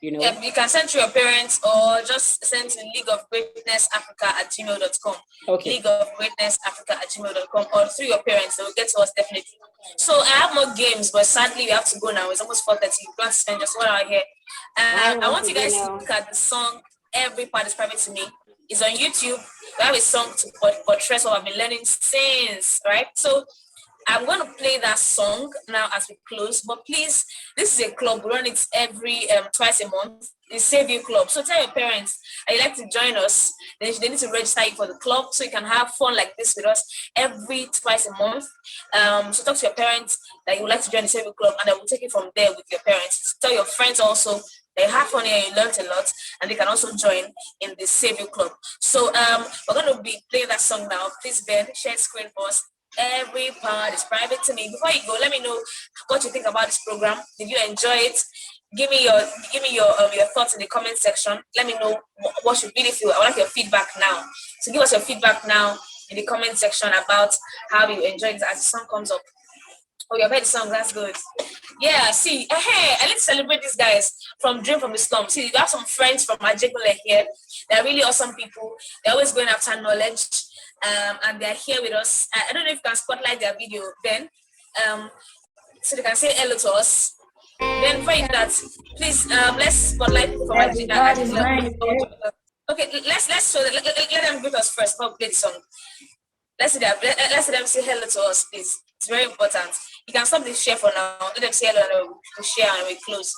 Yeah, you can send to your parents or just send to leagueofgreatnessafrica@gmail.com. Okay. leagueofgreatnessafrica@gmail.com or through your parents. They will get to us definitely. So I have more games, but sadly we have to go now. It's almost 4:30. We can't spend just 1 hour here. I want you guys to look at the song Every Part Is Private to Me. It's on YouTube. We have a song to portray what I've been learning since, right? So I'm going to play that song now as we close, but please, this is a club. We run it every twice a month. The Save You Club. So tell your parents that you like to join us. They need to register you for the club so you can have fun like this with us every twice a month. So talk to your parents that you would like to join the Save You Club, and then we'll take it from there with your parents. Tell your friends also they had fun here, you learned a lot, and they can also join in the Save You Club. So we're going to be playing that song now. Please, Ben, share screen for us. Every part is private to me. Before you go, let me know what you think about this program. Did you enjoy it? Give me your thoughts in the comment section. Let me know what you really feel. I want your feedback now. So give us your feedback now in the comment section about how you enjoyed it as the song comes up. Oh, you heard the song. That's good. Yeah. See, hey, I need to celebrate these guys from Dream from the Slum. See, you have some friends from Majegule here. They're really awesome people. They're always going after knowledge. And they're here with us. I don't know if you can spotlight their video, Ben. So they can say hello to us. Then for that, please let's spotlight people from Majegule. Okay, let's show let them greet us first. Before we play the song. Let's let them say hello to us, please. It's very important. You can stop the share for now. Let them say hello and share and we close.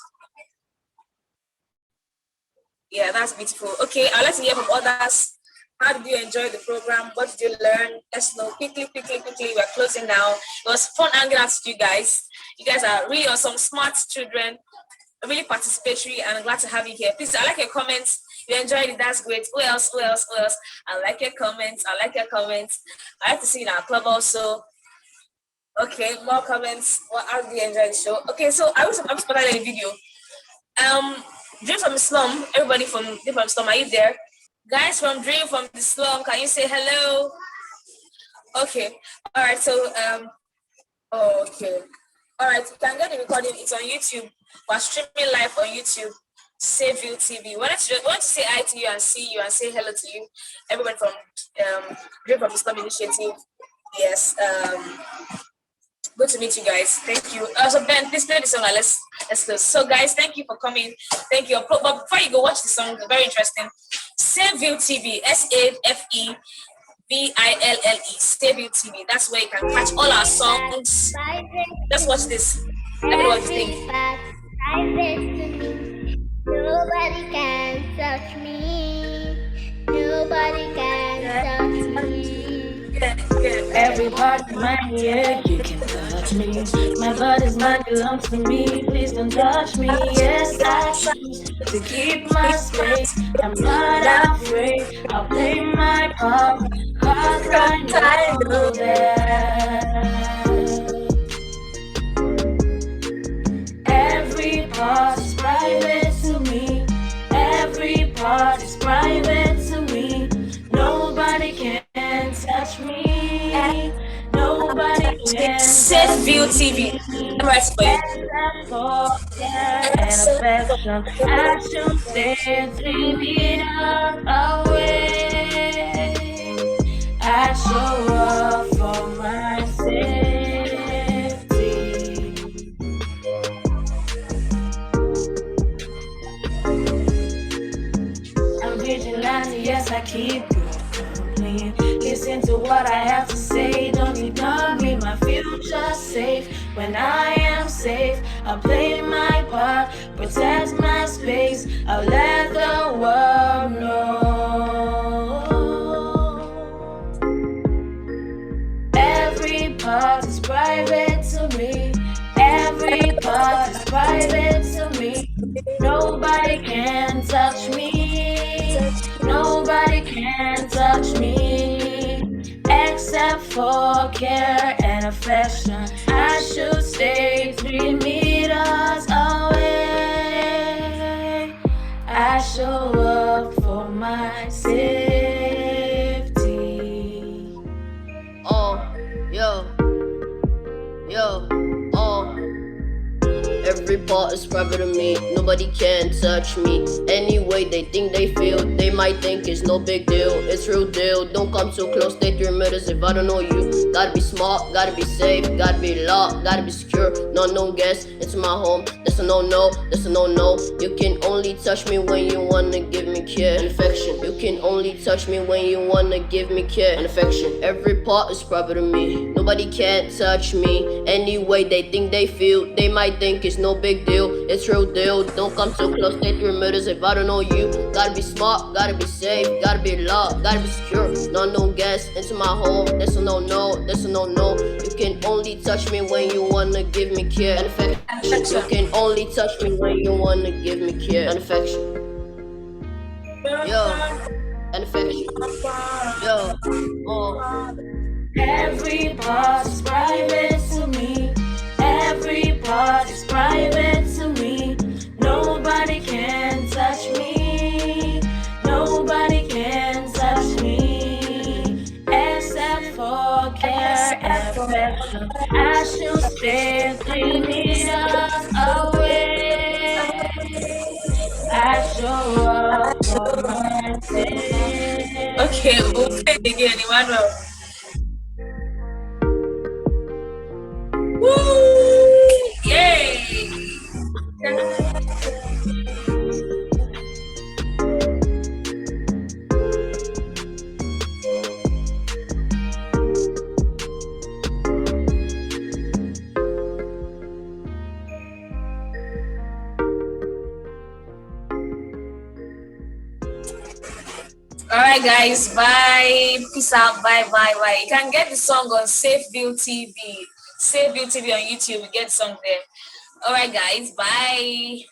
Yeah, that's beautiful. Okay, I'd like to hear from others. How did you enjoy the program? What did you learn? Let's know quickly. We're closing now. It was fun hanging out with you guys. You guys are really awesome, smart children, really participatory, and I'm glad to have you here. Please, I like your comments. You enjoyed it, that's great. Who else? I like your comments. I like to see you in our club also. Okay, more comments. Well, how did you enjoy the show? Okay, so I'm spotlighting the video. Dream from the Slum, everybody from Dream from the Slum, are you there? Guys from Dream from the Slum, can you say hello? Okay, all right, so, okay. All right, you can get the recording, it's on YouTube. We're streaming live on YouTube, SAFEVILLE TV. We want to say hi to you and see you and say hello to you. Everyone from Dream from the Slum Initiative. Yes. Good to meet you guys. Thank you. So Ben, please play the song. And let's go. So guys, thank you for coming. Thank you. But before you go watch the song, very interesting. SAFEVILLE TV, SAFEVILLE, SAFEVILLE TV. That's where you can catch all our songs. Let's watch this. Let me know what you think. Nobody can touch me. Nobody can touch me. Every part of my yeah, you can touch me. My body's mine, belongs to me. Please don't touch me. Yes, I choose to keep my space. I'm not afraid. I'll play my part. Cause I know that every part is private to me. Every part is private to me. Nobody can touch me. Nobody can SAFEVILLE TV. I'm right for you. for care and affection. I should stay 3 meters away. I show up for my safety. I'm vigilante, yes, I keep you clean. Listen to what I have to say. Don't ignore me, my future's safe. When I am safe, I'll play my part, protect my space. I'll let the world know. Every part is private to me. Every part is private to me. Nobody can touch me. Nobody can touch me. Except for care and affection. I should stay 3 meters away. I show up for my safety. Oh, yo, every part is private to me. Nobody can touch me. Any way they think they feel, they might think it's no big deal. It's real deal. Don't come too close. Stay 3 meters if I don't know you. Gotta be smart, gotta be safe, gotta be locked, gotta be secure. No guests into my home. That's a no-no. That's a no-no. You can only touch me when you wanna give me care and affection. You can only touch me when you wanna give me care and affection. Every part is private to me. Nobody can touch me. Any way they think they feel, they might think it's no big deal. It's real deal. Don't come too close. Stay 3 meters if I don't know you. Gotta be smart, gotta be safe, gotta be locked, gotta be secure. No guests into my home. That's a no-no. That's a no-no. You can only touch me when you wanna give me care and affection. You can only touch me when you wanna give me care and affection. Yo, and affection. Yo, Every part is private to me. Every part is private to me. Nobody can touch me. Nobody can touch me. Except for care and affection. I should stay 3 meters away. I show up for my safety. Okay, we'll play it again, Emmanuel. Woo! Yay! Alright guys, bye. Peace out. Bye. You can get the song on SAFEVILLE TV. SAFEVILLE TV on YouTube. You get the song there. Alright guys, bye.